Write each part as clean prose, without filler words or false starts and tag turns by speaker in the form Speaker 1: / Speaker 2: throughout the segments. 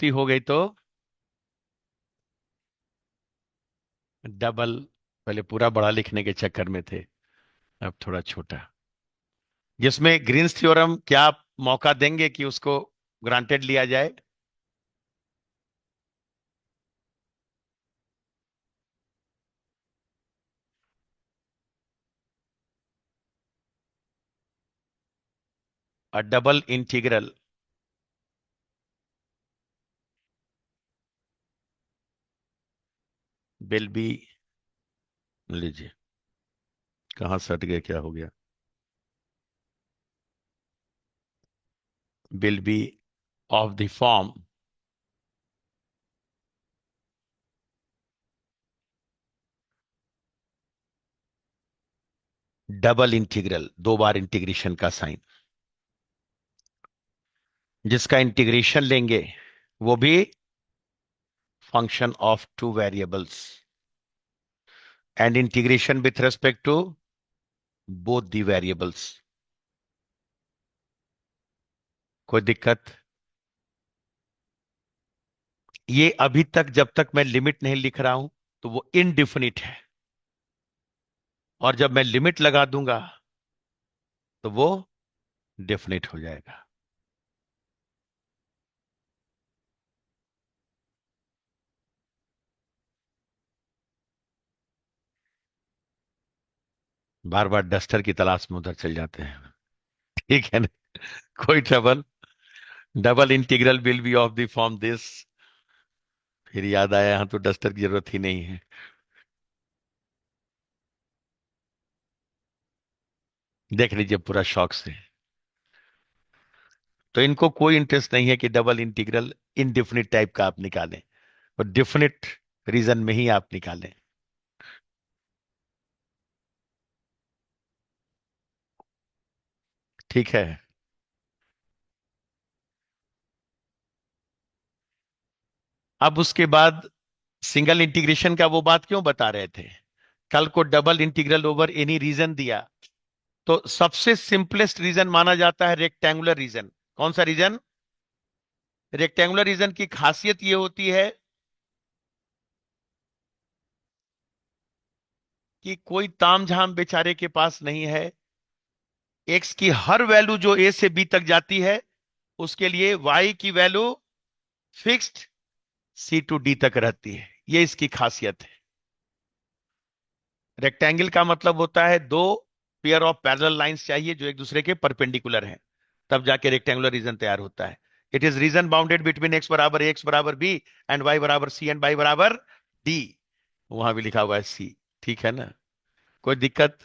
Speaker 1: हो गई तो डबल। पहले पूरा बड़ा लिखने के चक्कर में थे, अब थोड़ा छोटा। जिसमें ग्रीन्स थ्योरम क्या आप मौका देंगे कि उसको ग्रांटेड लिया जाए? A double integral will be, लीजिए कहाँ सट गया, क्या हो गया, will be of the form double integral, दो बार इंटीग्रेशन का साइन, जिसका इंटीग्रेशन लेंगे वो भी function of two variables and integration with respect to both the variables. कोई दिक्कत? ये अभी तक जब तक मैं लिमिट नहीं लिख रहा हूं तो वो इनडिफिनिट है, और जब मैं लिमिट लगा दूंगा तो वो डेफिनेट हो जाएगा। बार बार डस्टर की तलाश में उधर चल जाते हैं। ठीक है ना, कोई trouble. Double integral will be of the form this. फिर याद आया, यहां तो डस्टर की जरूरत ही नहीं है। देख लीजिए पूरा शौक से। तो इनको कोई इंटरेस्ट नहीं है कि डबल इंटीग्रल इनडिफिनिट टाइप का आप निकालें, और डिफिनिट रीजन में ही आप निकालें। ठीक है। अब उसके बाद सिंगल इंटीग्रेशन का वो बात क्यों बता रहे थे? कल को double integral over any region दिया तो सबसे सिंपलेस्ट रीजन माना जाता है रेक्टेंगुलर रीजन। कौन सा रीजन? रेक्टेंगुलर रीजन की खासियत ये होती है कि कोई तामझाम बेचारे के पास नहीं है। एक्स की हर वैल्यू जो ए से बी तक जाती है उसके लिए वाई की value fixed c to d तक रहती है। ये इसकी खासियत है। रेक्टेंगल का मतलब होता है दो पेयर ऑफ पैरेलल लाइंस चाहिए जो एक दूसरे के परपेंडिकुलर हैं, तब जाके रेक्टेंगुलर रीजन तैयार होता है। It is reason bounded between x बराबर बी एंड वाई बराबर सी एंड वाई बराबर डी। वहां भी लिखा हुआ है सी। ठीक है ना, कोई दिक्कत?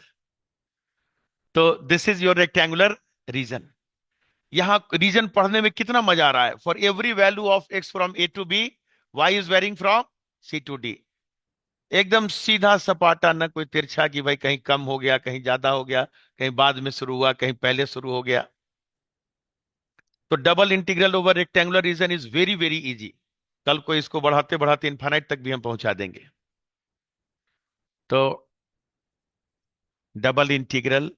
Speaker 1: तो this is your rectangular region. यहां रीजन पढ़ने में कितना मजा आ रहा है। For every value of x from a to b, y is varying from c to d. एकदम सीधा सपाटा, ना कोई तिरछा कि भाई कहीं कम हो गया, कहीं ज्यादा हो गया, कहीं बाद में शुरू हुआ, कहीं पहले शुरू हो गया। तो double integral over rectangular reason is very very easy. कल को इसको बढ़ाते बढ़ाते इनफाइनाइट तक भी हम पहुंचा देंगे। तो double integral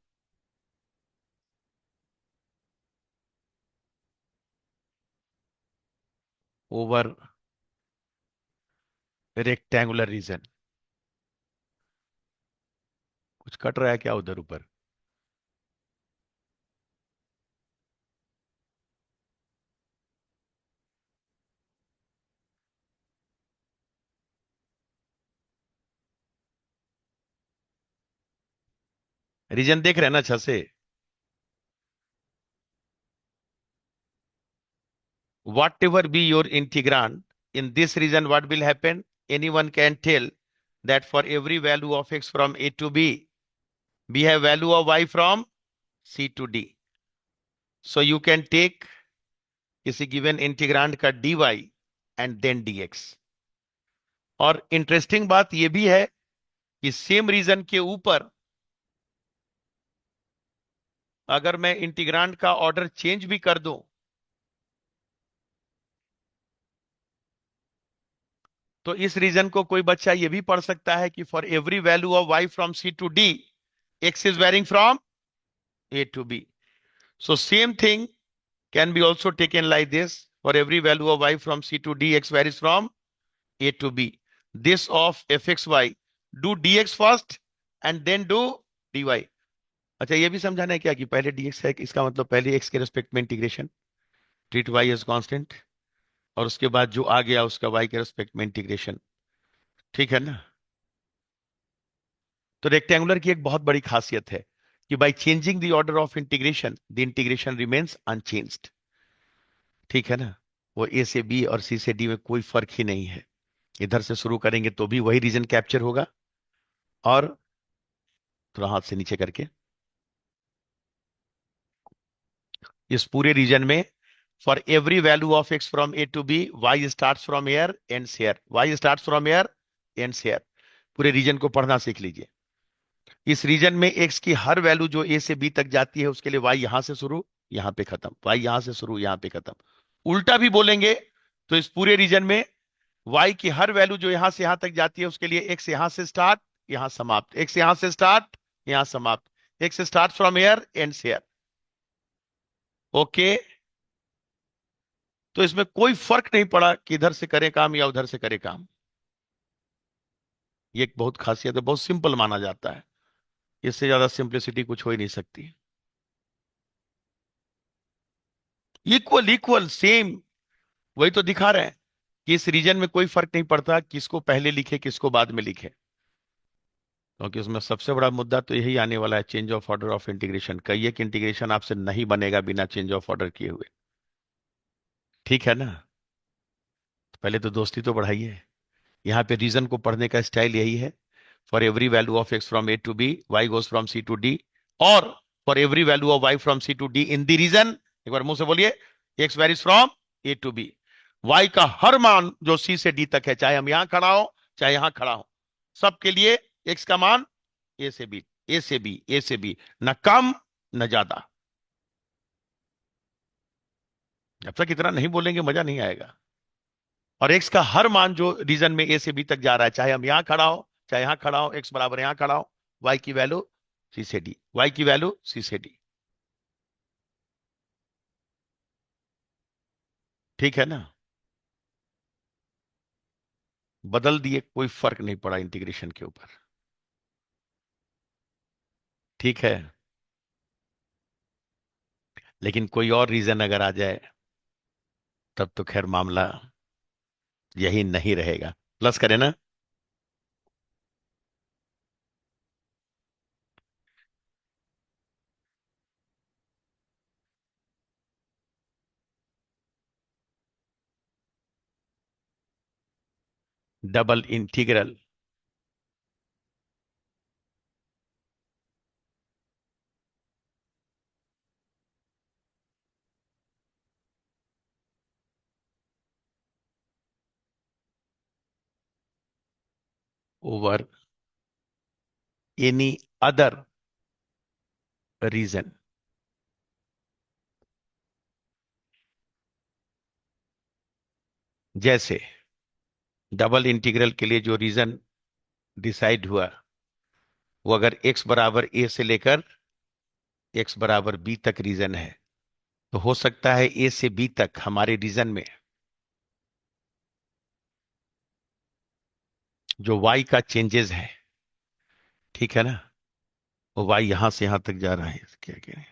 Speaker 1: over rectangular reason. कुछ कट रहा है क्या उधर ऊपर? रीजन देख रहे हैं ना अच्छा से? Whatever be your integrand, in this region, what will happen? Anyone can tell that for every value of x from a to b, we have value of y from c to d. So you can take किसी given integrand का dy and then dx. और interesting बात यह भी है कि same reason के ऊपर अगर मैं इंटीग्रांड का ऑर्डर चेंज भी कर दूं तो इस रीजन को कोई बच्चा ये भी पढ़ सकता है कि for every value of y from c to d, x is varying from a to b. So same thing can be also taken like this. for every value of y from c to d, x varies from a to b. This of fxy, do dx first and then do dy. अच्छा, ये भी समझाना है क्या कि पहले dx है, इसका मतलब पहले x के रेस्पेक्ट में integration, treat y as constant, और उसके बाद जो आ गया उसका y के रेस्पेक्ट में इंटीग्रेशन। ठीक है ना? तो रेक्टेंगुलर की एक बहुत बड़ी खासियत है कि bye changing the order of integration the integration remains unchanged. ठीक है ना? वो ए से बी और सी से डी में कोई फर्क ही नहीं है। इधर से शुरू करेंगे तो भी वही रीजन कैप्चर होगा, और थोड़ा हाथ से नीचे करके इस पूरे रीजन में for every value of x from a to b y starts from here ends here, y starts from here ends here. पूरे रीजन को पढ़ना सीख लीजिए। इस रीजन में एक्स की हर वैल्यू जो ए से बी तक जाती है उसके लिए वाई यहां से शुरू यहां पे खत्म, वाई यहां से शुरू यहां पे खत्म। उल्टा भी बोलेंगे तो इस पूरे रीजन में वाई की हर वैल्यू जो यहां से यहां तक जाती है उसके लिए एक्स यहां से स्टार्ट यहां समाप्त, एक्स यहां से स्टार्ट यहां समाप्त, x start from here ends here. Okay, तो इसमें कोई फर्क नहीं पड़ा कि इधर से करे काम या उधर से करे काम। ये एक बहुत खासियत है, बहुत सिंपल माना जाता है। इससे ज्यादा सिंप्लिसिटी कुछ हो ही नहीं सकती। इक्वल इक्वल सेम, वही तो दिखा रहे हैं कि इस रीजन में कोई फर्क नहीं पड़ता किसको पहले लिखे किसको बाद में लिखे, क्योंकि उसमें सबसे बड़ा मुद्दा तो यही आने वाला है, change of order of integration. कहिए कि इंटीग्रेशन आपसे नहीं बनेगा बिना चेंज ऑफ ऑर्डर किए हुए। ठीक है ना? पहले तो दोस्ती तो बढ़ाइए। यहाँ पे रीजन को पढ़ने का स्टाइल यही है, for every value of x from a to b y goes from c to d, और for every value of y from c to d in the region, एक बार मुंह से बोलिए, x varies from a to b, वाई का हर मान जो सी से डी तक है, चाहे हम यहां खड़ा हो चाहे यहां खड़ा हो, सबके लिए एक्स का मान ए से बी, ए से बी, ए से बी, न कम न ज्यादा। जब तक इतना नहीं बोलेंगे मजा नहीं आएगा। और एक्स का हर मान जो रीजन में ए से बी तक जा रहा है, चाहे हम यहां खड़ा हो चाहे यहां खड़ा हो, एक्स बराबर यहां खड़ा हो, वाई की वैल्यू सी से डी, वाई की वैल्यू सी से डी। ठीक है ना? बदल दिए, कोई फर्क नहीं पड़ा इंटीग्रेशन के ऊपर। ठीक है, लेकिन कोई और रीजन अगर आ जाए तब तो खैर मामला यही नहीं रहेगा। प्लस करें ना? Double integral over any other region. जैसे डबल इंटीग्रल के लिए जो रीजन डिसाइड हुआ, वो अगर x बराबर a से लेकर x बराबर b तक रीजन है, तो हो सकता है a से b तक हमारे रीजन में जो y का चेंजेस है, ठीक है ना, वो y यहां से यहां तक जा रहा है, क्या कह रहे हैं।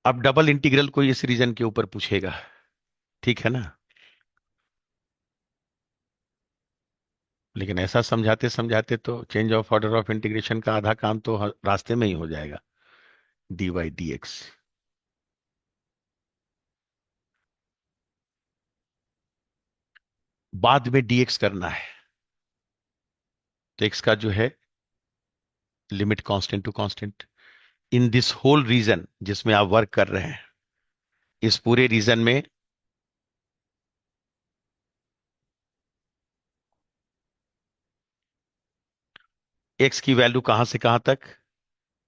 Speaker 1: अब डबल इंटीग्रल कोई इस रीजन के ऊपर पूछेगा, ठीक है ना, लेकिन ऐसा समझाते समझाते तो change of order of integration का आधा काम तो रास्ते में ही हो जाएगा, dy dx। बाद में dx करना है तो x का जो है limit constant to constant. In this whole region जिसमें आप वर्क कर रहे हैं, इस पूरे रीजन में x की वैल्यू कहां से कहां तक,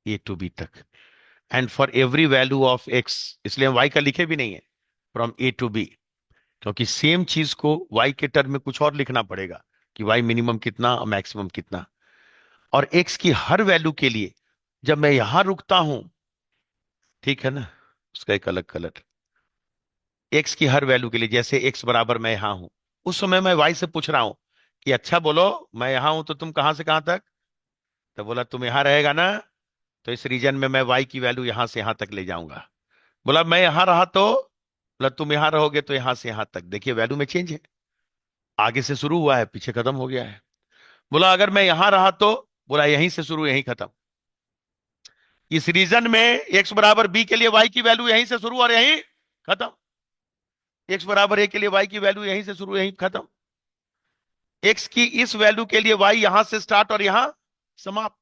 Speaker 1: a टू b तक, and for every value of x, इसलिए हम y का लिखे भी नहीं है, फ्रॉम a टू b, क्योंकि सेम चीज को y के टर्म में कुछ और लिखना पड़ेगा कि y मिनिमम कितना और मैक्सिमम कितना। और x की हर वैल्यू के लिए जब मैं यहां रुकता हूं, ठीक है ना, उसका एक अलग कलर, x की हर वैल्यू के लिए, जैसे x बराबर मैं यहां हूं, उस समय मैं y से पूछ रहा हूं कि अच्छा बोलो, मैं यहां हूं तो तुम कहां से कहां तक। तो बोला तुम यहां रहेगा ना, तो इस रीजन में मैं y की वैल्यू यहां से यहां तक ले जाऊंगा। बोला मैं यहां रहा तो, बोला तुम यहां रहोगे तो यहां से यहां तक। देखिए वैल्यू में चेंज है, आगे से शुरू हुआ है पीछे खत्म हो गया है। बोला अगर मैं यहां रहा तो, बोला यहीं से शुरू यहीं खत्म। इस रीजन में एक्स बराबर बी के लिए वाई की वैल्यू यहीं से शुरू और यहीं खत्म। एक्स बराबर ए के लिए वाई की वैल्यू यहीं से शुरू यहीं खत्म। एक्स की इस वैल्यू के लिए वाई यहां से स्टार्ट और यहां समाप्त।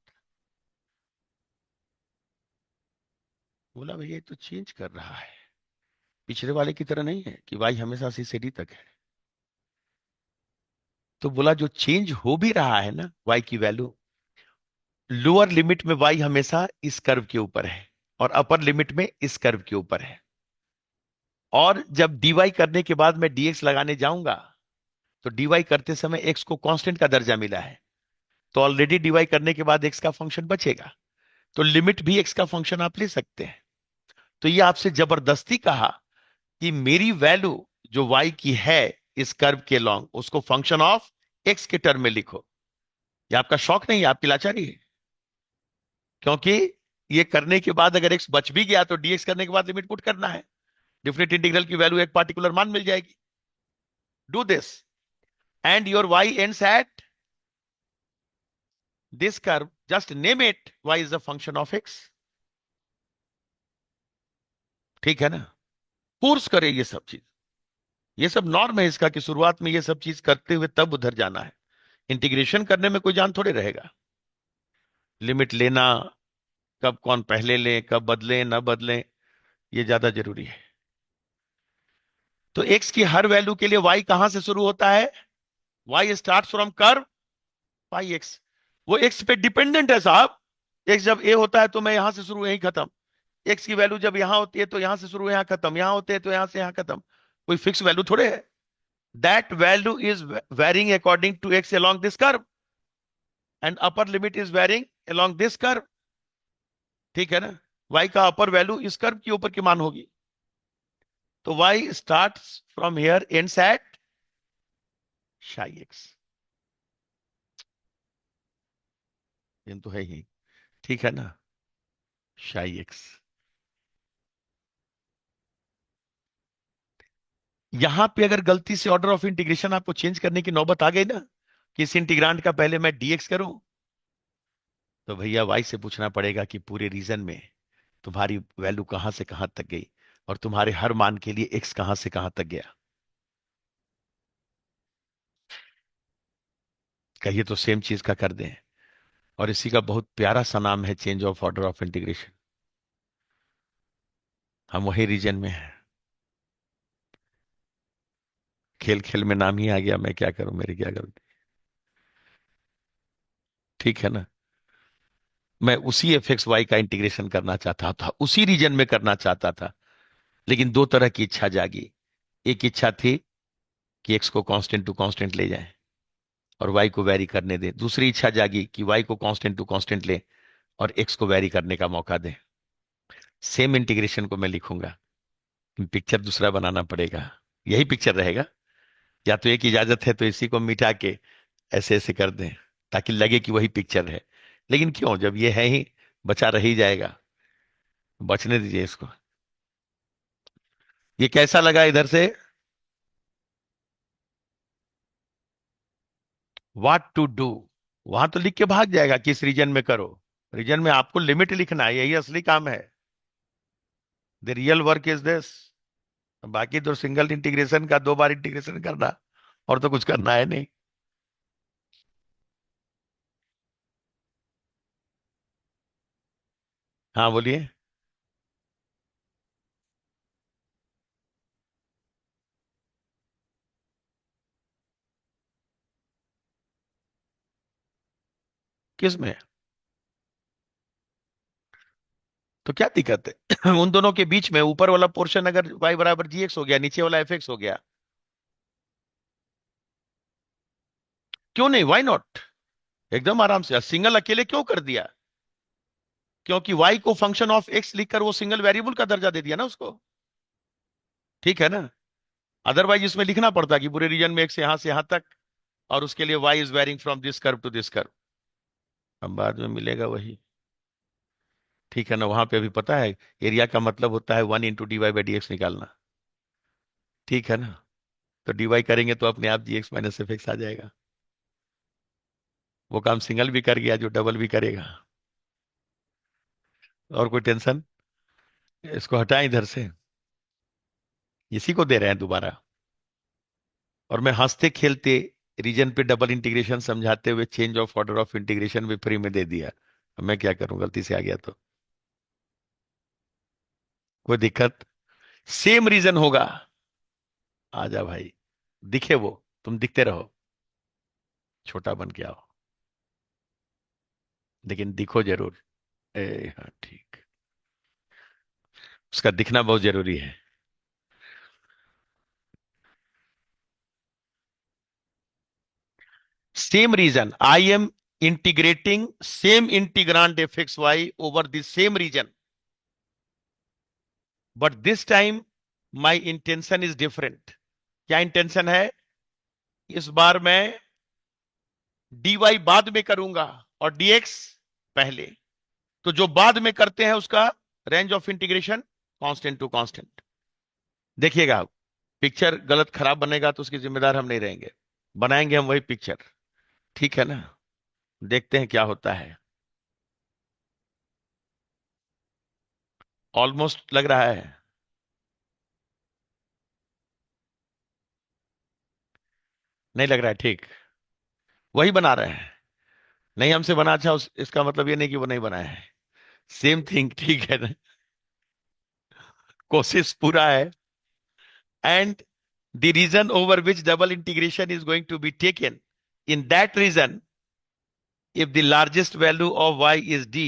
Speaker 1: बोला भैया ये तो चेंज कर रहा है, पिछले वाले की तरह नहीं है कि वाई हमेशा सी से डी तक है। तो बोला जो चेंज हो भी रहा है ना वाई की वैल्यू, लोअर लिमिट में वाई हमेशा इस कर्व के ऊपर है और अपर लिमिट में इस कर्व के ऊपर है। और जब डीवाई करने के बाद मैं डीएक्स लगाने जाऊंगा, तो डीवाई करते समय एक्स को कांस्टेंट का दर्जा मिला है, तो ऑलरेडी डीवाई करने के बाद एक्स का फंक्शन बचेगा, तो लिमिट भी एक्स का फंक्शन आप ले सकते हैं। तो ये आपसे जबरदस्ती कहा कि मेरी वैल्यू जो वाई की है इस कर्व के लॉन्ग, उसको फंक्शन ऑफ एक्स के टर्म में लिखो। ये आपका शौक नहीं है, आपकी लाचारी है। क्योंकि ये करने के बाद अगर एक्स बच भी गया तो डीएक्स करने के बाद लिमिट पुट करना है, डिफरेंट इंटीग्रल की वैल्यू एक पार्टिकुलर मान मिल जाएगी। Do this and your y ends at this curve, just name it y is a function of x। ठीक है ना, कोर्स करे ये सब चीज, ये सब नॉर्म है इसका कि शुरुआत में ये सब चीज करते हुए तब उधर जाना है। इंटीग्रेशन करने में कोई जान थोड़े रहेगा, लिमिट लेना, कब कौन पहले ले, कब बदले न बदले, ये ज्यादा जरूरी है। तो x की हर वैल्यू के लिए y कहां से शुरू होता है, y start from curve pi x. वो x पे डिपेंडेंट है साहब। x जब a होता है तो मैं यहां से शुरू यहीं खत्म, एक्स की वैल्यू जब यहां होती है तो यहां से शुरू यहां खत्म, यहां होते हैं तो यहां से यहां खत्म, कोई फिक्स वैल्यू थोड़े है। That value is varying according to x along this curve and upper limit is varying along this curve. ठीक है ना, y का अपर वैल्यू इस कर्व के ऊपर की मान होगी। तो y start from here ends at शाई एक्स। ये तो है ही, ठीक है ना, शाई एक्स। यहां पे अगर गलती से ऑर्डर ऑफ इंटीग्रेशन आपको चेंज करने की नौबत आ गई ना, कि इस इंटीग्रांड का पहले मैं डीएक्स करूं, तो भैया वाई से पूछना पड़ेगा कि पूरे रीजन में तुम्हारी वैल्यू कहां से कहां तक गई और तुम्हारे हर मान के लिए एक्स कहां से कहां तक गया। कहिए तो सेम चीज का कर दें। और इसी का बहुत प्यारा सा नाम है change of order of integration. हम वही रीजन में हैं, खेल खेल में नाम ही आ गया, मैं क्या करूं, मेरी क्या गलती। ठीक है ना, मैं उसी एफ एक्स वाई का इंटीग्रेशन करना चाहता था, उसी रीजन में करना चाहता था। लेकिन दो तरह की इच्छा जागी। एक इच्छा थी कि एक्स को कांस्टेंट टू कांस्टेंट ले जाएं और वाई को वेरी करने दें। दूसरी इच्छा जागी कि वाई को कांस्टेंट टू कांस्टेंट ले और एक्स को वेरी करने का मौका दें। सेम इंटीग्रेशन को मैं लिखूंगा, पिक्चर दूसरा बनाना पड़ेगा। यही पिक्चर रहेगा, या तो एक इजाजत है तो इसी को मिटा के ऐसे ऐसे कर दें ताकि लगे कि वही पिक्चर है। लेकिन क्यों, जब ये है ही, बचा रह ही जाएगा, बचने दीजिए इसको। ये कैसा लगा इधर से, व्हाट टू डू, वहां तो लिख के भाग जाएगा किस रीजन में करो। रीजन में आपको लिमिट लिखना है, यही असली काम है। The real work is this. बाकी तो सिंगल इंटीग्रेशन का 2 बार इंटीग्रेशन करना, और तो कुछ करना है नहीं। हाँ बोलिए। किस में, तो क्या दिक्कत है उन दोनों के बीच में ऊपर वाला पोर्शन अगर y बराबर जी एक्स हो गया, नीचे वाला एफ एक्स हो गया, क्यों नहीं, व्हाई नॉट, एकदम आराम से। सिंगल अकेले क्यों कर दिया? क्योंकि वाई को फंक्शन ऑफ एक्स लिखकर वो सिंगल वेरिएबल का दर्जा दे दिया ना उसको। ठीक है ना? अदरवाइज इसमें लिखना पड़ता कि पूरे रीजन में एक्स यहां से यहां तक, और उसके लिए y is varying from this curve to this curve. अब बाद में मिलेगा वही। ठीक है ना? वहां पे अभी पता है एरिया का मतलब होता है 1 × dy/dx निकालना। ठीक है ना? तो dy करेंगे तो अपने आप gx - fx आ जाएगा। वो काम सिंगल भी कर गया जो डबल भी करेगा। और कोई टेंशन? इसको हटाएं इधर से, इसी को दे रहे हैं दोबारा। और मैं हंसते खेलते रीजन पे डबल इंटीग्रेशन समझाते हुए change of order of integration भी फ्री में दे दिया। अब मैं क्या करूं, गलती से आ गया तो। कोई दिक्कत? सेम रीजन होगा। आजा भाई, दिखे वो, तुम दिखते रहो, छोटा बन के आओ, लेकिन दिखो जरूर। हाँ ठीक, उसका दिखना बहुत जरूरी है। Same region, I am integrating same integrand f x y over the same region, but this time my intention is different. क्या इंटेंशन है? इस बार मैं dy बाद में करूंगा और dx पहले। तो जो बाद में करते हैं उसका range of integration constant to constant. देखिएगा, पिक्चर गलत खराब बनेगा तो उसकी जिम्मेदार हम नहीं रहेंगे, बनाएंगे हम वही पिक्चर। ठीक है ना? देखते हैं क्या होता है। ऑलमोस्ट लग रहा है। नहीं लग रहा है? ठीक, वही बना रहे हैं। नहीं हमसे बना अच्छा इसका मतलब ये नहीं कि वो नहीं बनाया है। Same thing. ठीक है ना? कोशिश पूरा है। And the region over which double integration is going to be taken, in that region, if the largest value of y is d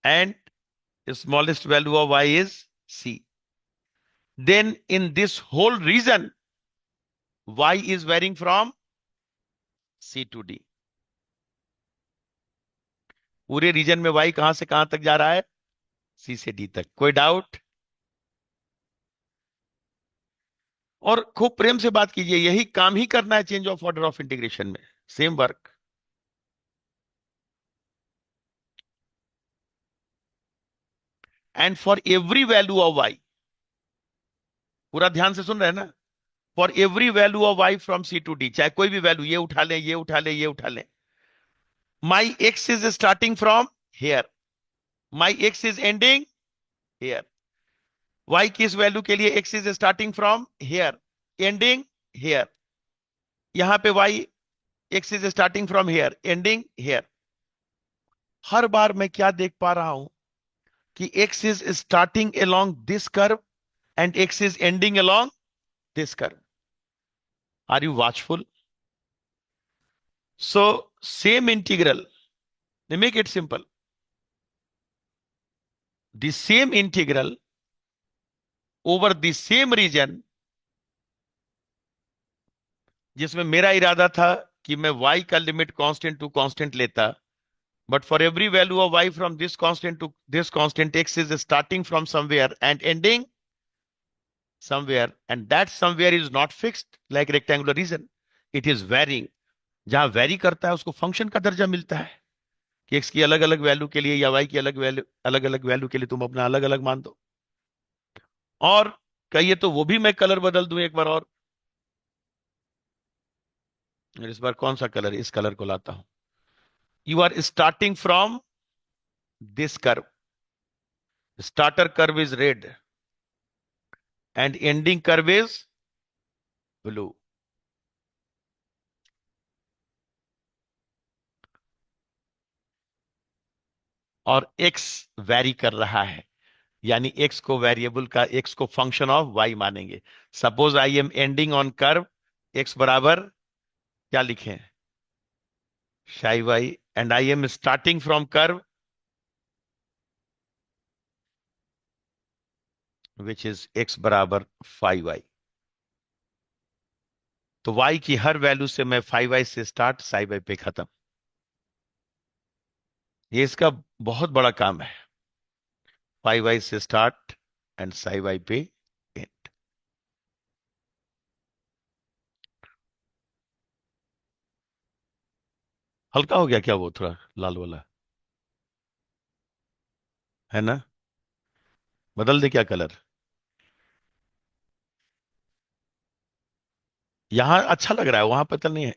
Speaker 1: and the smallest value of y is c, then in this whole region y is varying from c to d। पूरे region में y कहां से कहां तक जा रहा है? c से d तक। कोई डाउट? और खूब प्रेम से बात कीजिए, यही काम ही करना है change of order of integration में। Same work. And for every value of y, पूरा ध्यान से सुन रहे हैं ना? For every value of y from c to d, चाहे कोई भी वैल्यू, ये उठा लें, ये उठा लें, ये उठा लें, my x is starting from here, my x is ending here. y की इस वैल्यू के लिए x is starting from here, ending here. यहां पे y, x is starting from here, ending here. हर बार मैं क्या देख पा रहा हूं कि x is starting along this curve and x is ending along this curve. Are you watchful? So same integral, make it simple, the same integral over the same region, जिसमें मेरा इरादा था कि मैं y का लिमिट कांस्टेंट टू कांस्टेंट लेता, but for every value of y from this constant to this constant x is starting from somewhere and ending somewhere, and that somewhere is not fixed like rectangular region, it is varying. जहां vary करता है उसको function का दर्जा मिलता है कि x की अलग अलग वैल्यू के लिए या y की अलग अलग वैल्यू के लिए तुम अपना अलग अलग मान दो। और कहिए तो वो भी मैं कलर बदल दूं एक बार और। इस बार कौन सा कलर? इस कलर को लाता हूं। You are starting from this curve, starter curve is red and ending curve is blue. और x वैरी कर रहा है, यानी x को वेरिएबल का, x को फंक्शन ऑफ y मानेंगे। Suppose I am ending on curve x बराबर क्या लिखें, शाई y, and I am starting from curve which is x बराबर 5y। तो y की हर वैल्यू से मैं 5y से स्टार्ट, साई बाई पे खत्म। ये इसका बहुत बड़ा काम है। 5y से स्टार्ट एंड साई बाई पे एंड। हल्का हो गया क्या वो थोड़ा लाल वाला? है ना? बदल दे क्या कलर? यहां अच्छा लग रहा है, वहां पता नहीं है,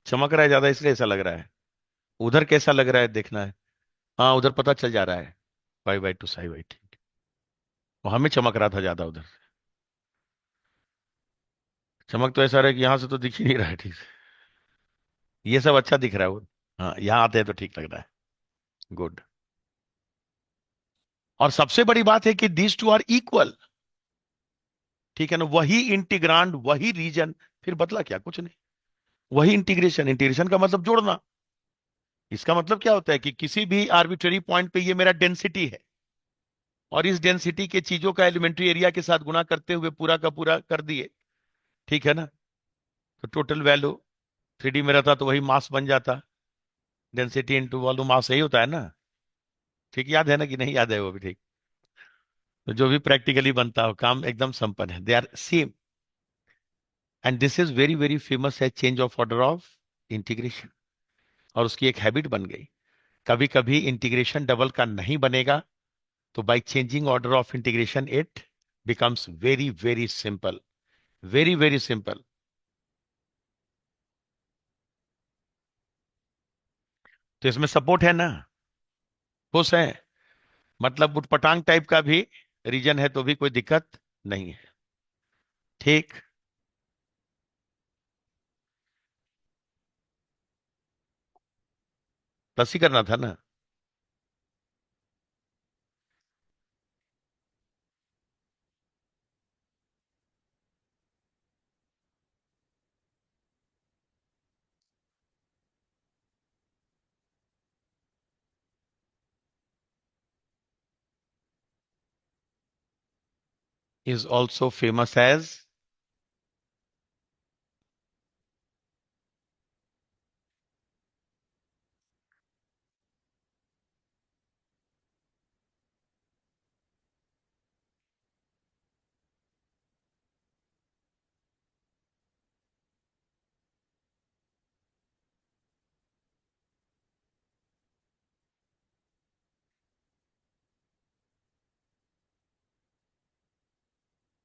Speaker 1: चमक रहा है ज्यादा इसलिए ऐसा लग रहा है। उधर कैसा लग रहा है देखना है। हाँ उधर पता चल जा रहा है। 5/2 साई बाई, ठीक। वहां में चमक रहा था ज्यादा उधर। चमक तो ऐसा रहा है कि यहां से तो दिख ही नहीं रहा है ठीक से। ये सब अच्छा दिख रहा है वो। हाँ यहाँ आते हैं तो ठीक लग रहा है। गुड। और सबसे बड़ी बात है कि दीज टू आर इक्वल। ठीक है ना? वही इंटीग्रांड, वही रीजन। फिर बदला क्या? कुछ नहीं। वही इंटीग्रेशन। इंटीग्रेशन का मतलब जोड़ना। इसका मतलब क्या होता है कि किसी भी आर्बिट्रेरी पॉइंट पे ये मेरा डेंसिटी है, और इस डेंसिटी के चीजों का एलिमेंट्री एरिया के साथ गुणा करते हुए पूरा का पूरा कर दिए। ठीक है ना? तो टोटल वैल्यू 3D में रहता तो वही मास बन जाता। डेंसिटी इंटू वॉल्यूम मास, यही होता है ना? ठीक याद है ना कि नहीं याद है वो भी? ठीक। तो जो भी प्रैक्टिकली बनता हो काम एकदम संपन्न है, they are same. And this is very very famous है, change of order of integration. और उसकी एक हैबिट बन गई। कभी कभी इंटीग्रेशन डबल का नहीं बनेगा, तो by changing order of integration it becomes very very simple. Very very simple. तो इसमें सपोर्ट है ना? खुश है? मतलब उटपटांग टाइप का भी रीजन है तो भी कोई दिक्कत नहीं है। ठीक। प्लस ही करना था ना? Is also famous as.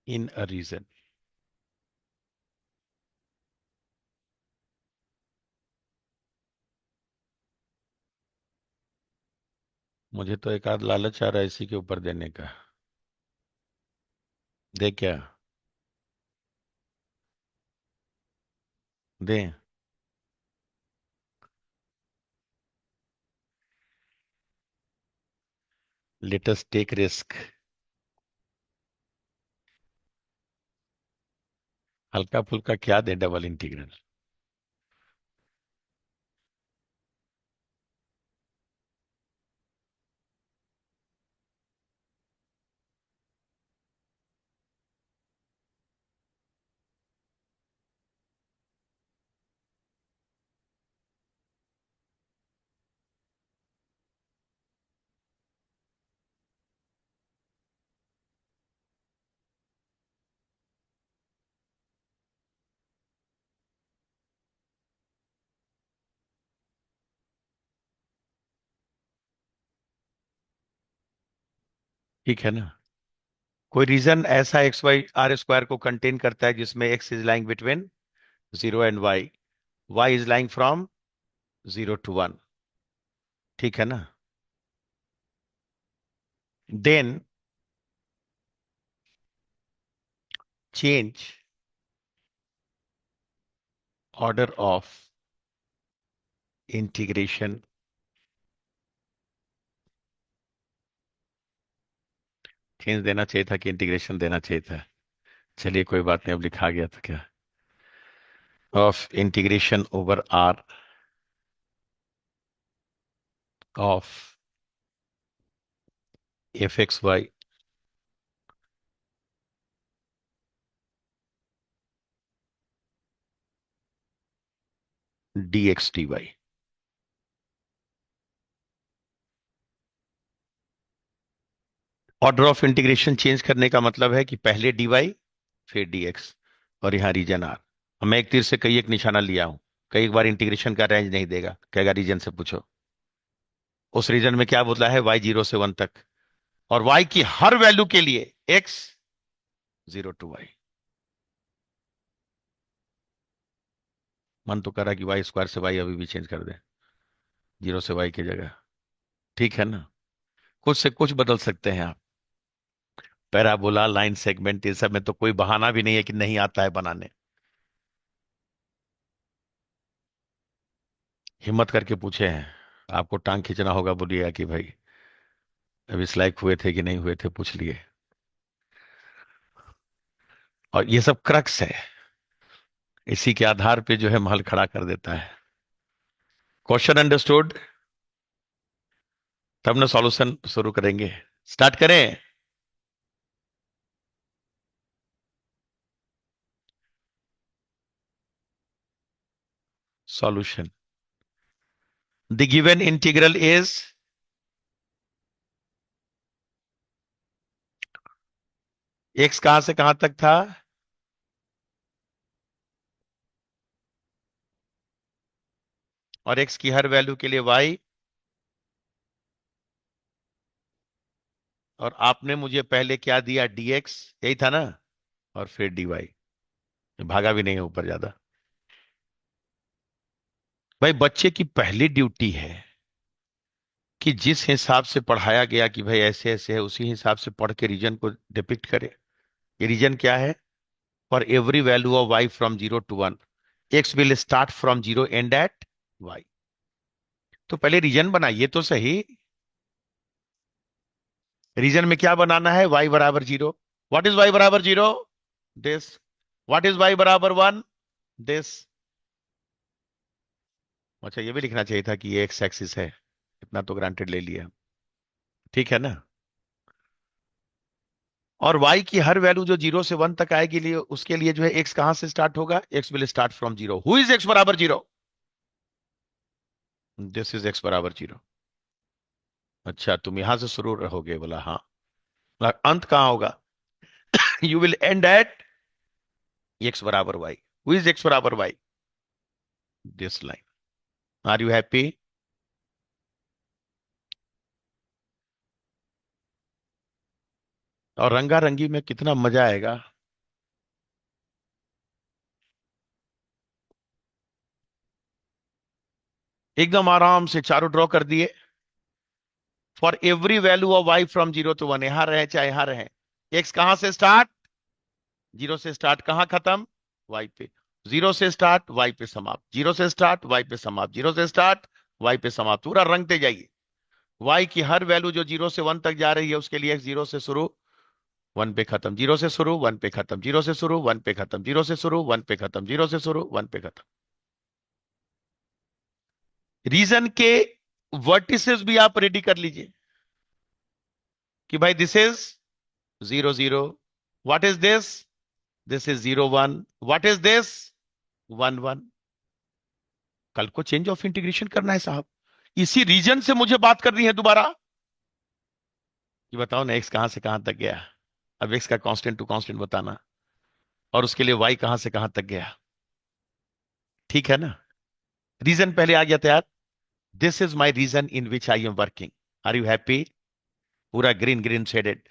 Speaker 1: In a region. मुझे तो एक आध लालच आ रहा है इसी के ऊपर देने का। दे क्या? दे। Let us take risk. हल्का फुल्का क्या दे, डबल इंटीग्रल। ठीक है ना? कोई रीजन ऐसा एक्स वाई आर स्क्वायर को कंटेन करता है जिसमें x is lying between 0 and y is lying from 0 to 1। ठीक है ना? Then change order of integration. Change देना चाहिए था कि इंटीग्रेशन देना चाहिए था? चलिए कोई बात नहीं, अब लिखा गया तो क्या। Of integration over R of f x y dx dy। Order of integration change करने का मतलब है कि पहले dy फिर dx, और यहां रीजन आर। मैं एक तीर से कई एक निशाना लिया हूं। कई बार इंटीग्रेशन का रेंज नहीं देगा, कहेगा रीजन से पूछो। उस रीजन में क्या बोला है, y 0 से 1 तक, और y की हर वैल्यू के लिए x 0 to y। मन तो करा कि y स्क्वायर से y अभी भी चेंज कर दे, 0 से y की जगह। ठीक है ना, कुछ से कुछ बदल सकते हैं आप। पैराबोला, लाइन सेगमेंट, ये सब में तो कोई बहाना भी नहीं है कि नहीं आता है बनाने। हिम्मत करके पूछे हैं, आपको टांग खींचना होगा, बोलिएगा कि भाई अब इस लायक हुए थे कि नहीं हुए थे, पूछ लिए। और ये सब क्रक्स है, इसी के आधार पे जो है महल खड़ा कर देता है। Question understood? तब ना सॉल्यूशन शुरू करेंगे। स्टार्ट करें। Solution. The given integral is, x कहां से कहां तक था, और एक्स की हर वैल्यू के लिए वाई, और आपने मुझे पहले क्या दिया, dx, यही था ना, और फिर dy। भागा भी नहीं है ऊपर ज्यादा। भाई बच्चे की पहली ड्यूटी है कि जिस हिसाब से पढ़ाया गया कि भाई ऐसे ऐसे है, उसी हिसाब से पढ़ के रीजन को डिपिक्ट करे। ये रीजन क्या है, for every value of y फ्रॉम 0 to 1 x will start from 0 and at y। तो पहले रीजन बनाइए तो सही। रीजन में क्या बनाना है, y बराबर 0। व्हाट इज y बराबर 0, दिस। व्हाट इज y बराबर 1, दिस। अच्छा, ये भी लिखना चाहिए था कि ये एक्स एक्सिस है, इतना तो ग्रांटेड ले लिया। ठीक है ना। और y की हर वैल्यू जो 0 से 1 तक आएगी, लिए उसके लिए जो है x कहां से स्टार्ट होगा, x will start from 0। Who is x बराबर 0, दिस इज x बराबर 0। अच्छा, तुम यहां से शुरू रहोगे, बोला हाँ। बोला, अंत कहां होगा, you will end at x बराबर y। हु इज x बराबर y, this line. Are you happy? और रंगा रंगी में कितना मजा आएगा। एकदम आराम से चारों ड्रॉ कर दिए। For every value of y फ्रॉम 0 to 1, यहां रहे चाहे यहां रहे, x कहां से स्टार्ट, 0 से स्टार्ट, कहां खत्म, y पे। 0 से स्टार्ट, y पे समाप्त, 0 से स्टार्ट, y पे समाप्त, 0 से स्टार्ट, y पे समाप्त, पूरा रंगते जाइए। y की हर वैल्यू जो 0 से 1 तक जा रही है, उसके लिए x 0 से शुरू, 1 पे खत्म, 0 से शुरू, 1 पे खत्म, 0 से शुरू, 1 पे खत्म, 0 से शुरू, 1 पे खत्म, 0 से शुरू, 1 पे खत्म। रीजन के वर्टिसेस भी आप रेडी कर लीजिए कि भाई this is 0 0, what is this, this is 0 1, what is this, 1 1। कल को चेंज ऑफ इंटीग्रेशन करना है साहब, इसी रीजन से मुझे बात करनी है दोबारा कि बताओ ना एक्स कहां से कहां तक गया। अब एक्स का कांस्टेंट टू कांस्टेंट बताना, और उसके लिए वाई कहां से कहां तक गया। ठीक है ना, रीजन पहले आ गया तैयार। This is my region in which I am working. Are you happy? पूरा ग्रीन ग्रीन शेडेड।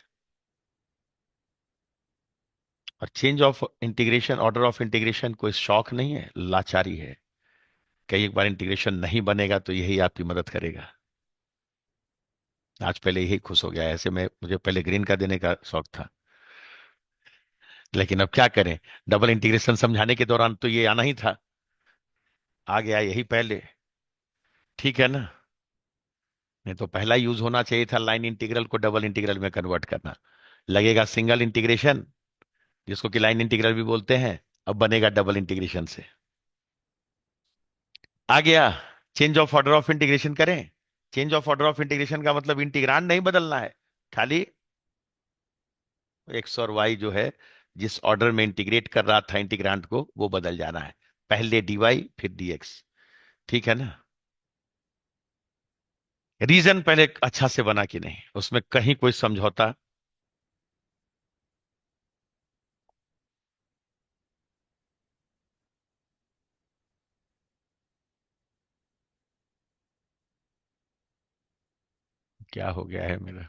Speaker 1: और change of integration, order of integration कोई शौक नहीं है, लाचारी है। कई एक बार इंटीग्रेशन नहीं बनेगा तो यही आपकी मदद करेगा। आज पहले यही खुश हो गया, ऐसे में मुझे पहले ग्रीन का देने का शौक था, लेकिन अब क्या करें, डबल इंटीग्रेशन समझाने के दौरान तो ये आना ही था, आ गया यही पहले। ठीक है ना, नहीं तो पहला यूज होना चाहिए था लाइन इंटीग्रल को डबल इंटीग्रल में कन्वर्ट करना। लगेगा सिंगल इंटीग्रेशन, जिसको कि लाइन इंटीग्रल भी बोलते हैं, अब बनेगा डबल इंटीग्रेशन से। आ गया। Change of order of integration करें। Change of order of integration का मतलब इंटीग्रांड नहीं बदलना है, खाली एक्स और वाई जो है, जिस ऑर्डर में इंटीग्रेट कर रहा था इंटीग्रांड को, वो बदल जाना है। पहले dy फिर dx। ठीक है ना। रीजन पहले अच्छा से बना कि नहीं, उसमें कहीं कोई समझौता। क्या हो गया है मेरा,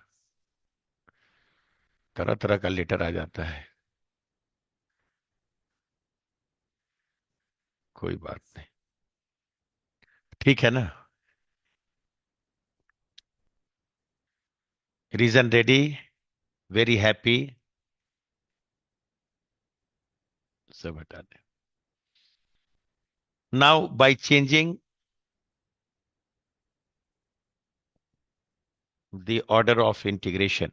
Speaker 1: तरह तरह का लेटर आ जाता है। कोई बात नहीं, ठीक है ना। रीजन रेडी, वेरी हैप्पी, सब हटा दें। Now by changing the order of integration,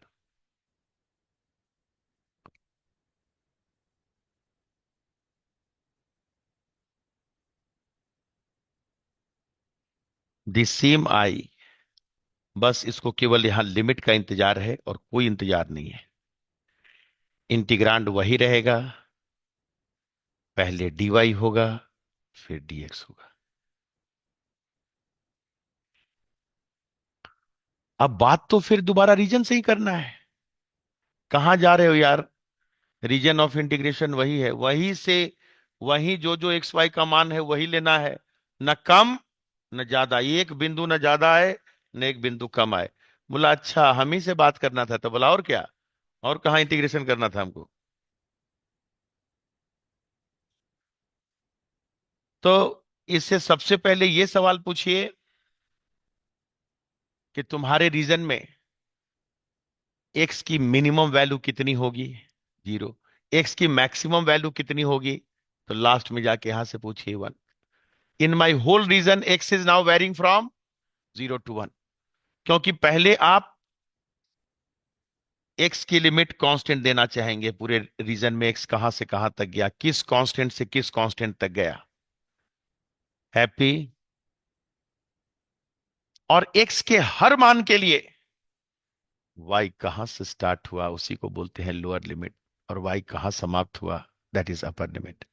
Speaker 1: the same I, बस इसको केवल यहां लिमिट का इंतजार है और कोई इंतजार नहीं है। इंटीग्रांड वही रहेगा, पहले dy होगा फिर dx होगा। अब बात तो फिर दोबारा रीजन से ही करना है। कहां जा रहे हो यार, रीजन ऑफ इंटीग्रेशन वही है, वही से वही जो जो एक्स वाई का मान है वही लेना है। न कम न ज्यादा, एक बिंदु न ज्यादा आए न एक बिंदु कम आए। बोला अच्छा हम ही से बात करना था, तो बोला और क्या, और कहाँ इंटीग्रेशन करना था हमको। तो इससे सबसे पहले ये सवाल पूछिए कि तुम्हारे रीजन में एक्स की मिनिमम वैल्यू कितनी होगी, 0। एक्स की मैक्सिमम वैल्यू कितनी होगी, तो लास्ट में जाके यहां से पूछिए 1। In my whole region x is now varying from 0 to 1, क्योंकि पहले आप एक्स की लिमिट कांस्टेंट देना चाहेंगे, पूरे रीजन में एक्स कहां से कहां तक गया, किस कांस्टेंट से किस कांस्टेंट तक गया। हैप्पी। और एक्स के हर मान के लिए वाई कहां से स्टार्ट हुआ उसी को बोलते हैं लोअर लिमिट, और वाई कहां समाप्त हुआ दैट इज अपर लिमिट।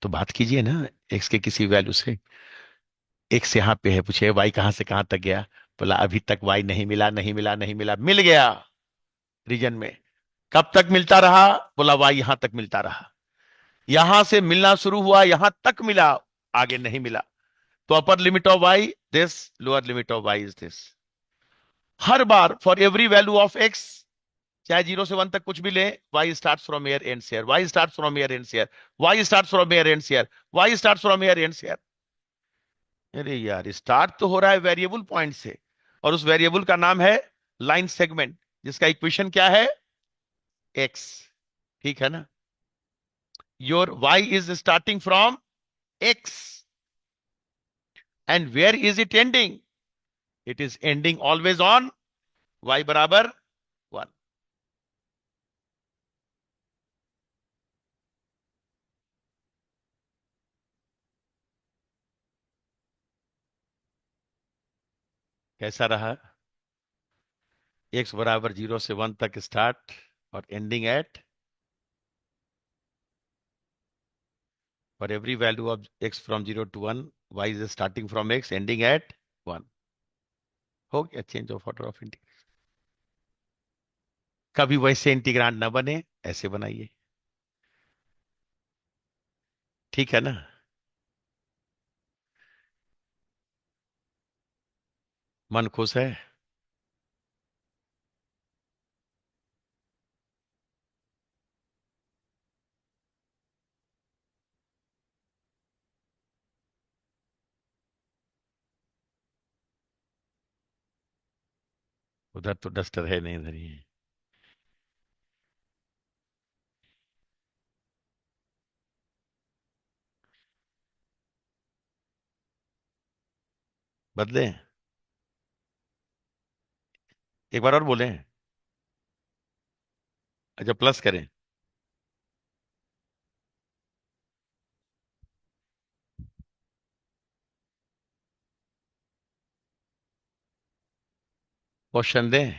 Speaker 1: तो बात कीजिए ना एक्स के किसी वैल्यू से, एक्स यहाँ पे है, पूछे वाई कहां से कहां तक गया, बोला अभी तक वाई नहीं मिला, नहीं मिला, नहीं मिला, मिल गया रीजन में। कब तक मिलता रहा, बोला वाई यहां तक मिलता रहा, यहां से मिलना शुरू हुआ, यहां तक मिला, आगे नहीं मिला। तो upper limit of y this, lower limit of y is this. हर बार for every value of x, चाहे 0 से 1 तक कुछ भी ले, y start from here and there, y start from here and there, y start from here and there, y start from here and there. अरे यार स्टार्ट तो हो रहा है वेरिएबल पॉइंट से, और उस वेरिएबल का नाम है लाइन सेगमेंट, जिसका इक्वेशन क्या है, एक्स। ठीक है ना। Your y is starting from x, and where is it ending, it is ending always on y बराबर 1। कैसा रहा, एक्स बराबर 0 से 1 तक स्टार्ट और ending at, for every value of x from 0 to 1, y is starting from x ending at 1। हो गया change of order of integration. कभी वैसे इंटीग्रांड ना बने, ऐसे बनाइए, ठीक है ना। मन खुश है। उधर तो डस्टर है नहीं, इधर ही है। बदले, एक बार और बोले, अच्छा प्लस करें। क्वेश्चन दें,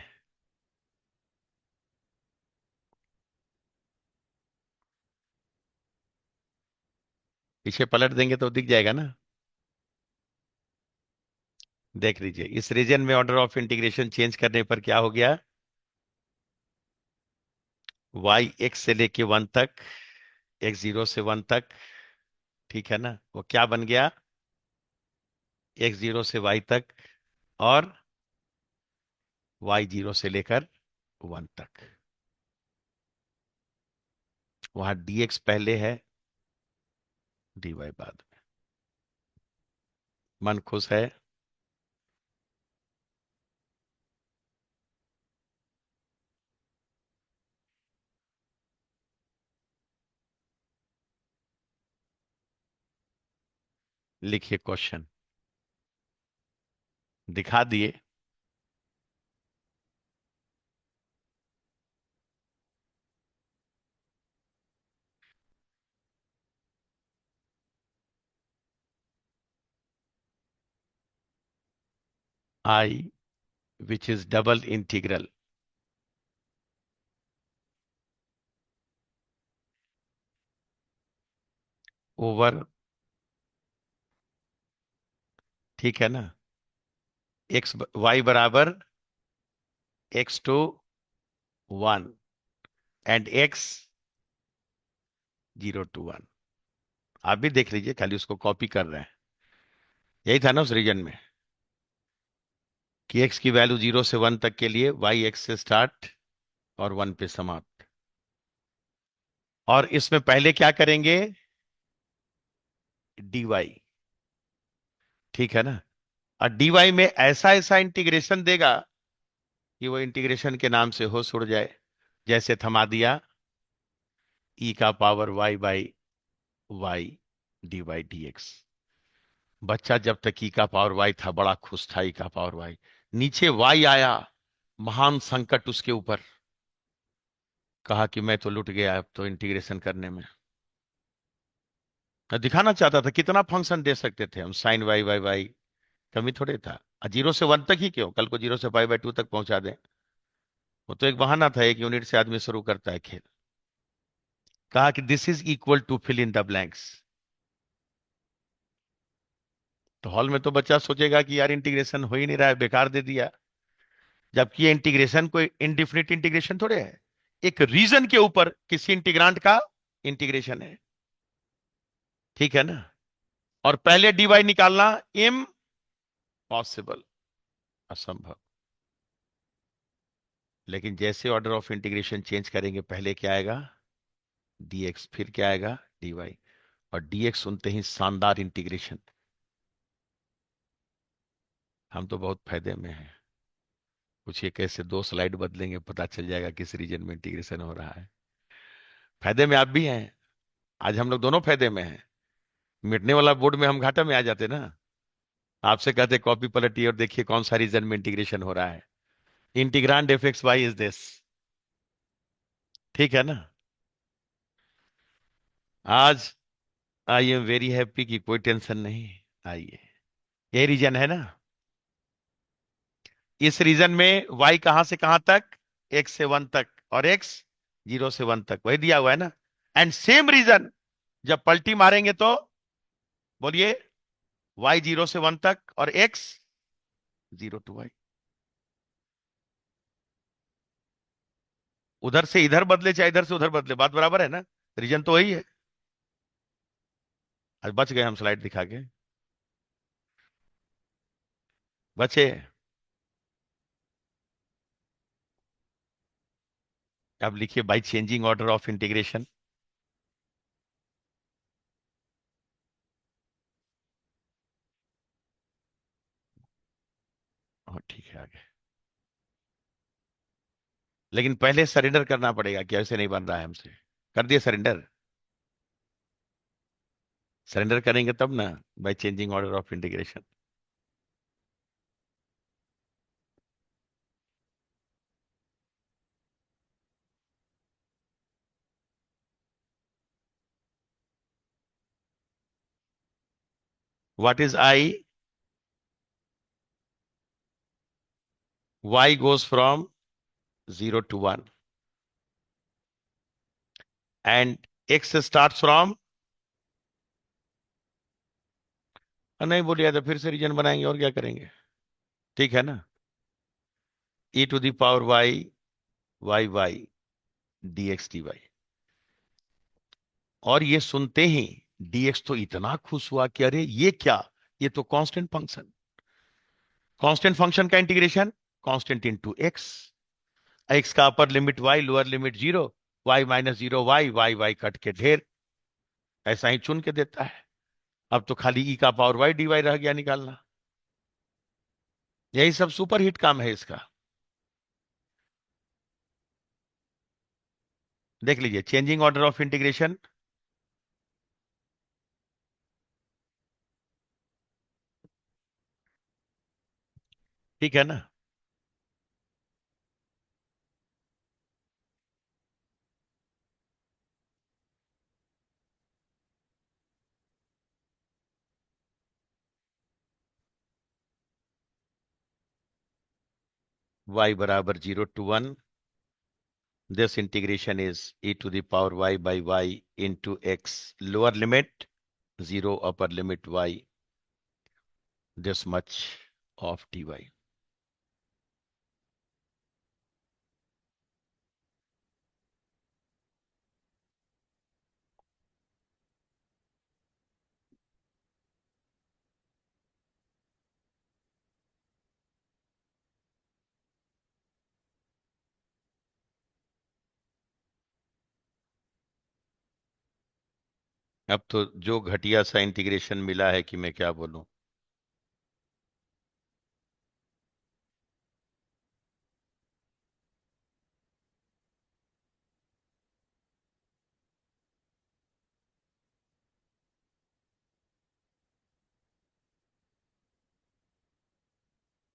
Speaker 1: पीछे पलट देंगे तो दिख जाएगा ना। देख लीजिए, इस रीजन में ऑर्डर ऑफ इंटीग्रेशन चेंज करने पर क्या हो गया, y x से लेके 1 तक, x 0 से 1 तक, ठीक है ना, वो क्या बन गया, x 0 से y तक, और y 0 से लेकर 1 तक। वहां dx पहले है, dy बाद में। मन खुश है? लिखिए क्वेश्चन, दिखा दिए। I which is double integral over, ठीक है ना, x y बराबर x to 1 and x 0 to 1। आप भी देख लीजिए, खाली उसको कॉपी कर रहे हैं। यही था ना उस रीजन में, कि x की वैल्यू 0 से 1 तक के लिए y x से स्टार्ट और 1 पे समाप्त। और इसमें पहले क्या करेंगे, dy, ठीक है ना, और dy में ऐसा ऐसा इंटीग्रेशन देगा कि वो इंटीग्रेशन के नाम से होश उड़ जाए। जैसे थमा दिया e का power y by y dy dx। बच्चा जब तक ई का पावर वाई था बड़ा खुश था, ई का पावर वाई, नीचे वाई आया, महान संकट उसके ऊपर, कहा कि मैं तो लुट गया अब तो इंटीग्रेशन करने में। तो दिखाना चाहता था कितना फंक्शन दे सकते थे हम, साइन वाई वाई वाई, कमी थोड़े था। 0 से 1 तक ही क्यों, कल को 0 से पाई बाई 2 तक पहुंचा दें। वो तो एक बहाना था, एक यूनिट से आदमी शुरू करता है खेल। कहा कि this is equal to fill in the blanks. तो हॉल में तो बच्चा सोचेगा कि यार इंटीग्रेशन हो ही नहीं रहा है, बेकार दे दिया। जबकि ये इंटीग्रेशन कोई इनडिफिनिट इंटीग्रेशन थोड़े है, एक रीजन के ऊपर किसी इंटीग्रांट का इंटीग्रेशन है, ठीक है ना। और पहले डीवाई निकालना इम्पॉसिबल, असंभव। लेकिन जैसे ऑर्डर ऑफ इंटीग्रेशन चेंज करेंगे, पहले क्या आएगा, डीएक्स, फिर क्या आएगा, डीवाई। और डीएक्स सुनते ही शानदार इंटीग्रेशन। हम तो बहुत फायदे में हैं। पूछिए कैसे, 2 स्लाइड बदलेंगे पता चल जाएगा किस रीजन में इंटीग्रेशन हो रहा है। फायदे में आप भी हैं, आज हम लोग दोनों फायदे में हैं। मिटने वाला बोर्ड में हम घाटा में आ जाते ना। आपसे कहते कॉपी पलटिए और देखिए कौन सा रीजन में इंटीग्रेशन हो रहा है। Integrand f x y is this, ठीक है ना। आज आई एम वेरी हैप्पी कि कोई टेंशन नहीं। आइए, ये रीजन है ना। इस रीजन में y कहां से कहां तक, x से 1 तक, और x 0 से 1 तक, वही दिया हुआ है ना। एंड सेम रीजन जब पलटी मारेंगे तो बोलिए, y 0 से 1 तक और x 0 to y। उधर से इधर बदले चाहे इधर से उधर बदले, बात बराबर है ना, रीजन तो वही है। आज बच गए हम स्लाइड दिखा के, बचे। अब लिखिए by changing order of integration. ठीक है आगे, लेकिन पहले सरेंडर करना पड़ेगा कि ऐसे नहीं बन रहा है हमसे। कर दिए सरेंडर, सरेंडर करेंगे तब ना, by changing order of integration. What is I, y goes from 0 to 1 and x starts from, नहीं बोलिए तो फिर से रीजन बनाएंगे और क्या करेंगे। ठीक है ना, e to the power y y y dx dy। और ये सुनते ही dx तो इतना खुश हुआ कि अरे ये क्या, ये तो कांस्टेंट फंक्शन, कांस्टेंट फंक्शन का integration constant into x, x का upper limit y, lower limit 0, y minus 0 y, y cut के ढेर, ऐसा ही चुन के देता है। अब तो खाली ई का पावर y dy रह गया निकालना। यही सब सुपर हिट काम है इसका। देख लीजिए, चेंजिंग ऑर्डर ऑफ इंटीग्रेशन, ठीक है ना। y बराबर 0 to 1, this integration is e to the power y by y into x, lower limit 0, upper limit y, this much of dy। अब तो जो घटिया सा इंटीग्रेशन मिला है कि मैं क्या बोलूं।